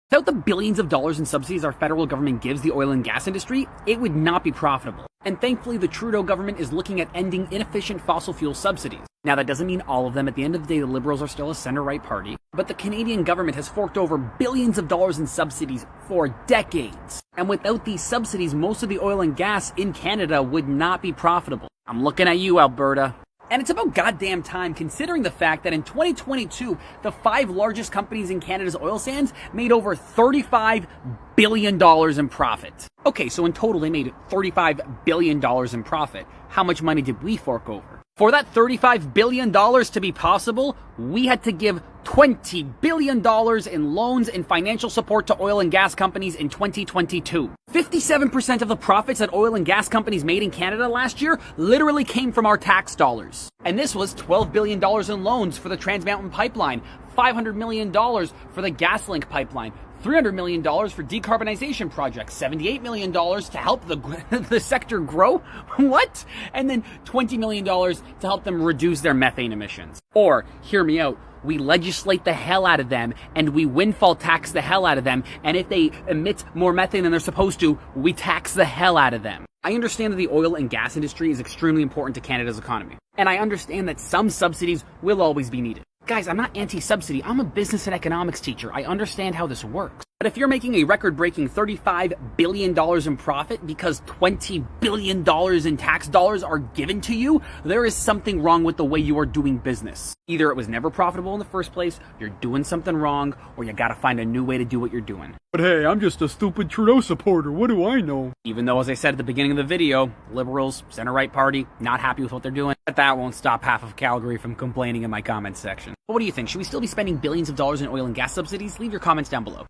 Without the billions of dollars in subsidies our federal government gives the oil and gas industry, it would not be profitable. And thankfully, the Trudeau government is looking at ending inefficient fossil fuel subsidies. Now, that doesn't mean all of them. At the end of the day, the Liberals are still a center-right party. But the Canadian government has forked over billions of dollars in subsidies for decades. And without these subsidies, most of the oil and gas in Canada would not be profitable. I'm looking at you, Alberta. And it's about goddamn time, considering the fact that in 2022, the 5 largest companies in Canada's oil sands made over $35 billion in profit. Okay, so in total, they made $35 billion in profit. How much money did we fork over? For that $35 billion to be possible, we had to give $20 billion in loans and financial support to oil and gas companies in 2022. 57% of the profits that oil and gas companies made in Canada last year literally came from our tax dollars. And this was $12 billion in loans for the Trans Mountain Pipeline, $500 million for the GasLink pipeline, $300 million for decarbonization projects, $78 million to help the sector grow. What? And then $20 million to help them reduce their methane emissions. Or, hear me out, we legislate the hell out of them and we windfall tax the hell out of them. And if they emit more methane than they're supposed to, we tax the hell out of them. I understand that the oil and gas industry is extremely important to Canada's economy. And I understand that some subsidies will always be needed. Guys, I'm not anti-subsidy. I'm a business and economics teacher. I understand how this works. But if you're making a record-breaking $35 billion in profit because $20 billion in tax dollars are given to you, there is something wrong with the way you are doing business. Either it was never profitable in the first place, you're doing something wrong, or you gotta find a new way to do what you're doing. But hey, I'm just a stupid Trudeau supporter. What do I know? Even though, as I said at the beginning of the video, Liberals, center-right party, not happy with what they're doing, but that won't stop half of Calgary from complaining in my comments section. But what do you think? Should we still be spending billions of dollars in oil and gas subsidies? Leave your comments down below.